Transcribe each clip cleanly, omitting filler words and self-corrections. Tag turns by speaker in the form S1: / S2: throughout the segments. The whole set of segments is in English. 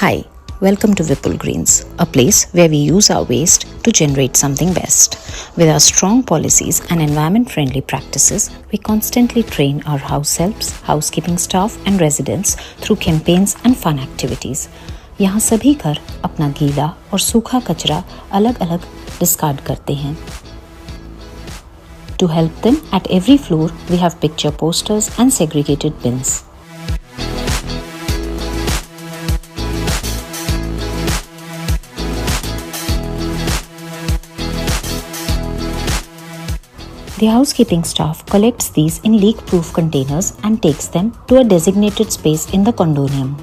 S1: Hi, welcome to Vipul Greens, a place where we use our waste to generate something best. With our strong policies and environment-friendly practices, we constantly train our house helps, housekeeping staff and residents through campaigns and fun activities. यहाँ सभी घर अपना गीला और सूखा कचरा अलग-अलग discard करते हैं. To help them, at every floor we have picture posters and segregated bins. The housekeeping staff collects these in leak-proof containers and takes them to a designated space in the condominium.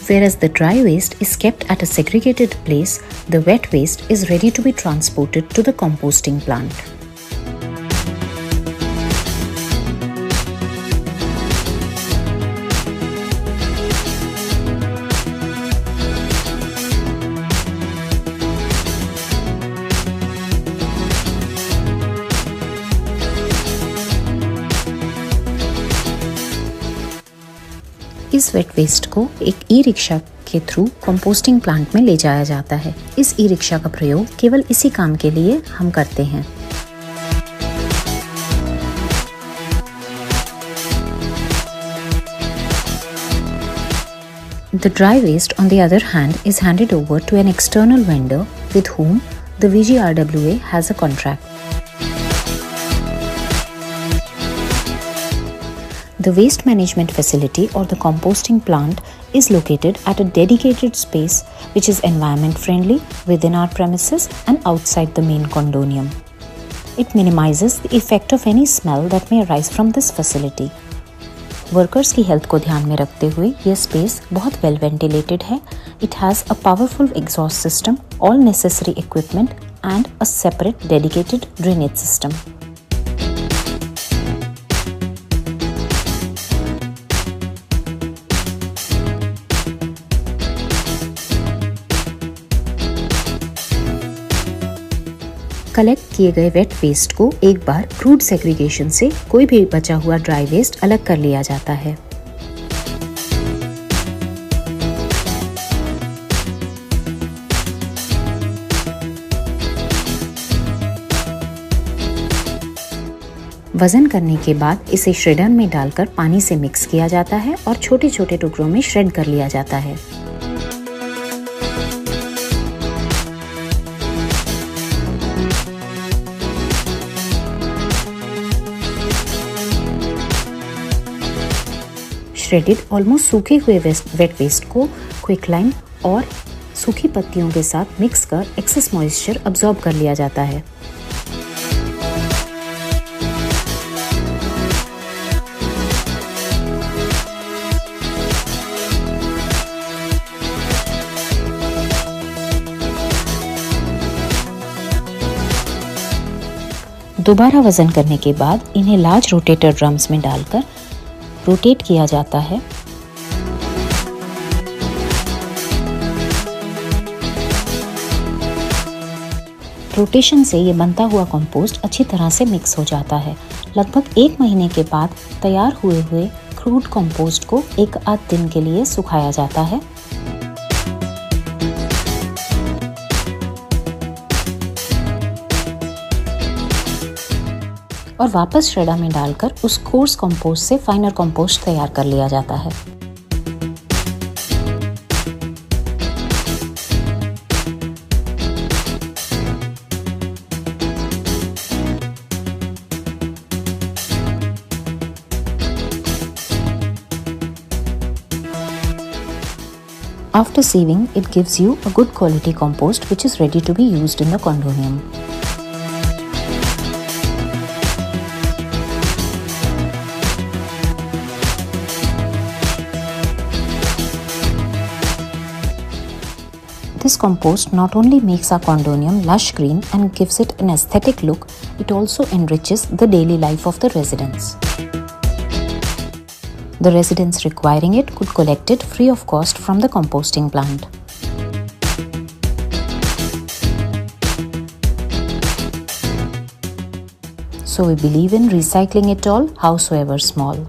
S1: Whereas the dry waste is kept at a segregated place, the wet waste is ready to be transported to the composting plant. इस wet waste को एक e rickshaw के through composting plant में ले जाया जाता है. इस ई रिक्शा का प्रयोग केवल इसी काम के लिए हम करते हैं. The dry waste, on the other hand, is handed over to an external vendor with whom the VGRWA has a contract. The waste management facility or the composting plant is located at a dedicated space which is environment friendly within our premises and outside the main condominium. It minimizes the effect of any smell that may arise from this facility. Workers की health को ध्यान में रखते हुए यह space बहुत well ventilated है. It has a powerful exhaust system, all necessary equipment and a separate dedicated drainage system. Collect किए गए वेट वेस्ट को एक बार क्रूड सेग्रीगेशन से कोई भी बचा हुआ ड्राई वेस्ट अलग कर लिया जाता है. वजन करने के बाद इसे श्रेडर में डालकर पानी से मिक्स किया जाता है और छोटे छोटे टुकड़ों में श्रेड कर लिया जाता है. श्रेडेड ऑलमोस्ट सूखे हुए वेट वेस्ट को क्विकलाइम और सूखी पत्तियों के साथ मिक्स कर एक्सेस मॉइस्चर अब्सॉर्ब कर लिया जाता है. दोबारा वजन करने के बाद इन्हें लार्ज रोटेटर ड्रम्स में डालकर रोटेट किया जाता है. रोटेशन से ये बनता हुआ कंपोस्ट अच्छी तरह से मिक्स हो जाता है. लगभग 1 महीने के बाद तैयार हुए क्रूड कंपोस्ट को 1 आध दिन के लिए सुखाया जाता है. और वापस श्रेडर में डालकर उस कोर्स कंपोस्ट से फाइनर कंपोस्ट तैयार कर लिया जाता है. After sieving, it gives you a good quality compost which is ready to be used in the condominium. This compost not only makes our condominium lush green and gives it an aesthetic look, it also enriches the daily life of the residents. The residents requiring it could collect it free of cost from the composting plant. So we believe in recycling it all, howsoever small.